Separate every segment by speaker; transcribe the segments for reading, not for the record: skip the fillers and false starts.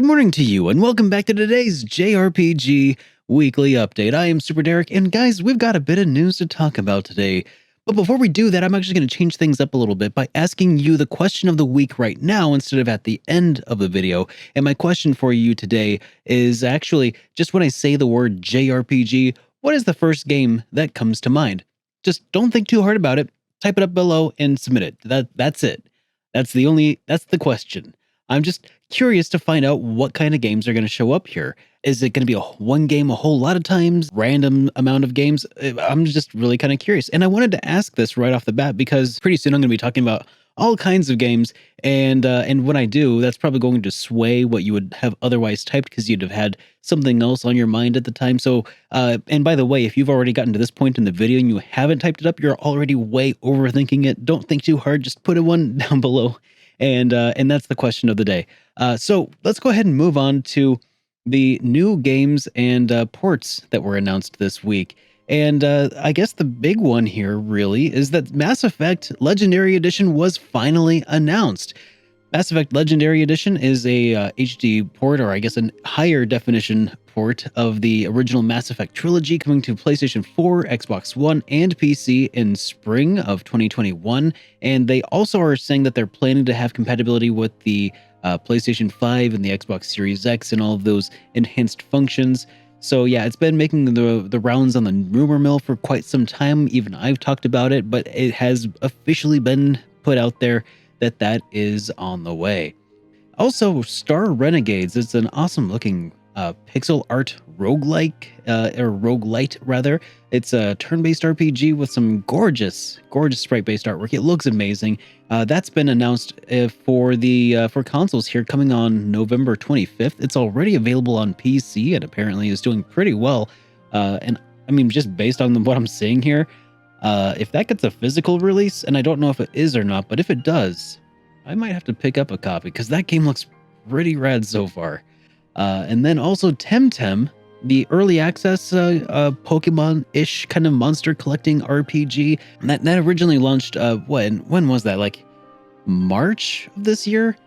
Speaker 1: Good morning to you, and welcome back to today's Jrpg weekly update. I am SuperDerek, and guys, we've got a bit of news to talk about today. But before we do that, I'm actually going to change things up a little bit by asking you the question of the week right now instead of at the end of the video. And my question for you today is actually, just when I say the word Jrpg, what is the first game that comes to mind? Just don't think too hard about it. Type it up below and submit it. That's it. That's the question. I'm just curious to find out what kind of games are going to show up here. Is it going to be one game a whole lot of times, random amount of games? I'm just really kind of curious. And I wanted to ask this right off the bat because pretty soon I'm going to be talking about all kinds of games. And when I do, that's probably going to sway what you would have otherwise typed because you'd have had something else on your mind at the time. So, and by the way, if you've already gotten to this point in the video and you haven't typed it up, you're already way overthinking it. Don't think too hard. Just put a one down below. And that's the question of the day. So let's go ahead and move on to the new games and ports that were announced this week. And I guess the big one here really is that Mass Effect Legendary Edition was finally announced. Mass Effect Legendary Edition is a HD port, or I guess a higher definition port of the original Mass Effect trilogy, coming to PlayStation 4, Xbox One, and PC in spring of 2021. And they also are saying that they're planning to have compatibility with the PlayStation 5 and the Xbox Series X and all of those enhanced functions. So yeah, it's been making the rounds on the rumor mill for quite some time. Even I've talked about it, but it has officially been put out there that is on the way. Also, Star Renegades. It's an awesome looking pixel art roguelike, or roguelite rather. It's a turn-based RPG with some gorgeous sprite-based artwork. It looks amazing. That's been announced for consoles here, coming on November 25th. It's already available on PC and apparently is doing pretty well. And I mean, just based on what I'm seeing here, if that gets a physical release, and I don't know if it is or not, but if it does, I might have to pick up a copy because that game looks pretty rad so far. And then also Temtem, the early access Pokemon-ish kind of monster collecting RPG that originally launched. When was that? Like March of this year?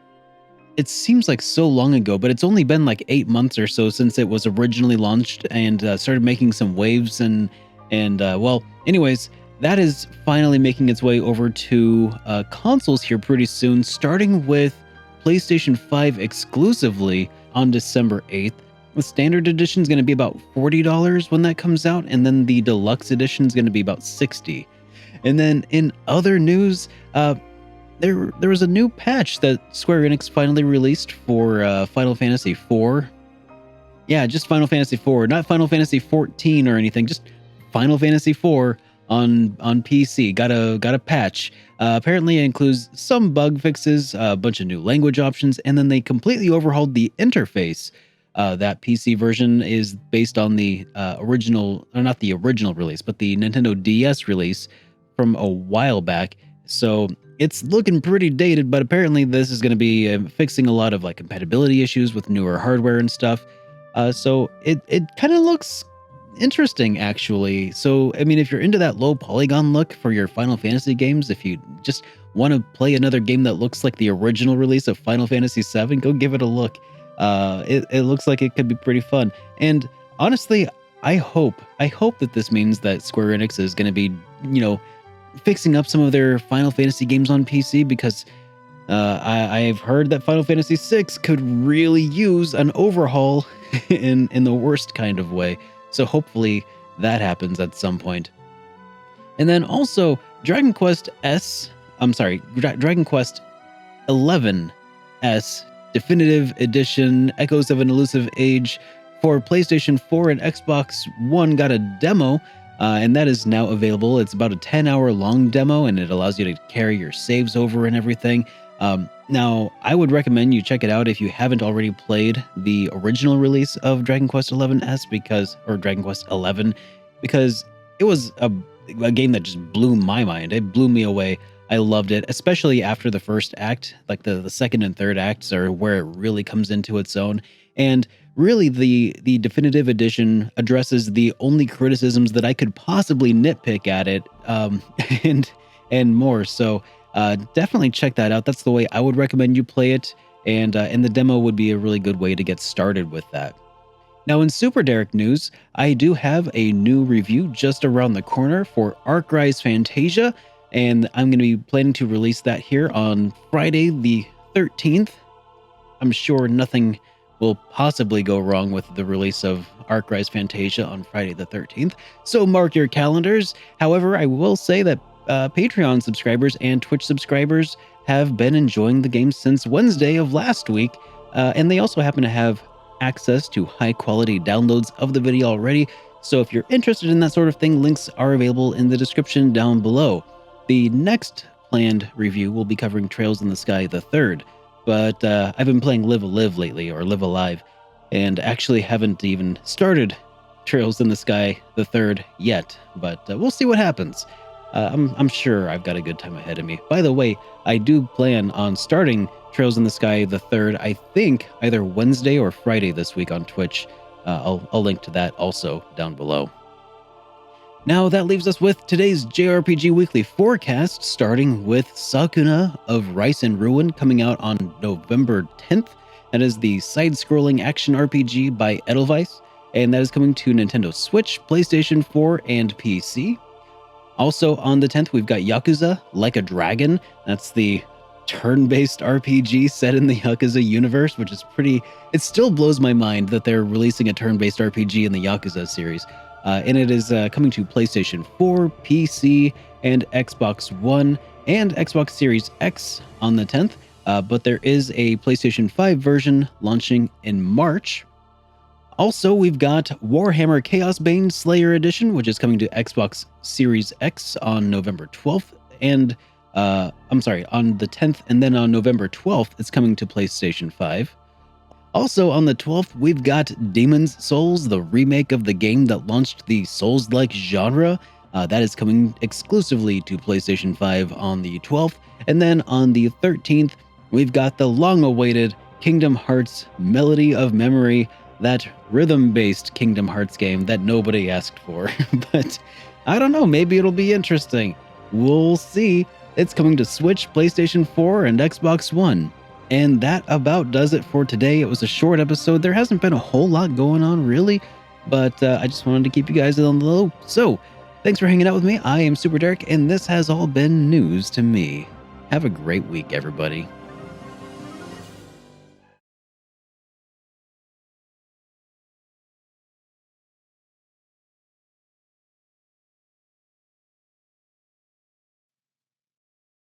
Speaker 1: It seems like so long ago, but it's only been like 8 months or so since it was originally launched and started making some waves and well, anyways, that is finally making its way over to consoles here pretty soon, starting with PlayStation 5 exclusively on December 8th. The standard edition is going to be about $40 when that comes out, and then the deluxe edition is going to be about $60. And then in other news, there was a new patch that Square Enix finally released for Final Fantasy IV. Yeah, just Final Fantasy IV, not Final Fantasy 14 or anything, just Final Fantasy IV on PC. Got a patch. Apparently it includes some bug fixes, a bunch of new language options, and then they completely overhauled the interface. That PC version is based on the original, or not the original release, but the Nintendo DS release from a while back. So it's looking pretty dated, but apparently this is going to be fixing a lot of like compatibility issues with newer hardware and stuff. So it kind of looks interesting, actually. So, I mean, if you're into that low polygon look for your Final Fantasy games, if you just want to play another game that looks like the original release of Final Fantasy VII, go give it a look. It looks like it could be pretty fun. And honestly, I hope that this means that Square Enix is going to be, fixing up some of their Final Fantasy games on PC, because I've heard that Final Fantasy VI could really use an overhaul in the worst kind of way. So hopefully that happens at some point. And then also Dragon Quest 11S Definitive Edition Echoes of an Elusive Age for PlayStation 4 and Xbox One got a demo, and that is now available. It's about a 10-hour long demo, and it allows you to carry your saves over and everything. Now, I would recommend you check it out if you haven't already played the original release of Dragon Quest 11S, or Dragon Quest 11, because it was a game that just blew my mind. It blew me away. I loved it, especially after the first act. Like the second and third acts are where it really comes into its own. And really, the definitive edition addresses the only criticisms that I could possibly nitpick at it, and more. So definitely check that out. That's the way I would recommend you play it. and the demo would be a really good way to get started with that. Now, in SuperDerek news, I do have a new review just around the corner for Arc Rise Fantasia, and I'm going to be planning to release that here on Friday the 13th. I'm sure nothing will possibly go wrong with the release of Arc Rise Fantasia on Friday the 13th, so mark your calendars. However, I will say that Patreon subscribers and Twitch subscribers have been enjoying the game since Wednesday of last week, and they also happen to have access to high-quality downloads of the video already. So if you're interested in that sort of thing, links are available in the description down below. The next planned review will be covering Trails in the Sky the 3rd, but I've been playing Live Alive lately, or Live Alive, and actually haven't even started Trails in the Sky the 3rd yet, but we'll see what happens. I'm sure I've got a good time ahead of me. By the way, I do plan on starting Trails in the Sky the 3rd, I think either Wednesday or Friday this week on Twitch. I'll link to that also down below. Now that leaves us with today's JRPG Weekly Forecast, starting with Sakuna of Rice and Ruin coming out on November 10th. That is the side-scrolling action RPG by Edelweiss, and that is coming to Nintendo Switch, PlayStation 4, and PC. Also on the 10th, we've got Yakuza Like a Dragon. That's the turn-based RPG set in the Yakuza universe, which is pretty... It still blows my mind that they're releasing a turn-based RPG in the Yakuza series. And it is coming to PlayStation 4, PC, and Xbox One, and Xbox Series X on the 10th. But there is a PlayStation 5 version launching in March. Also, we've got Warhammer Chaosbane Slayer Edition, which is coming to Xbox Series X on November 12th, and on the 10th, and then on November 12th, it's coming to PlayStation 5. Also on the 12th, we've got Demon's Souls, the remake of the game that launched the Souls-like genre. That is coming exclusively to PlayStation 5 on the 12th. And then on the 13th, we've got the long-awaited Kingdom Hearts Melody of Memory, that rhythm-based Kingdom Hearts game that nobody asked for. But I don't know, maybe it'll be interesting. We'll see. It's coming to Switch, PlayStation 4, and Xbox One. And that about does it for today. It was a short episode. There hasn't been a whole lot going on, really, but I just wanted to keep you guys on the low. So, thanks for hanging out with me. I am SuperDerek, and this has all been news to me. Have a great week, everybody.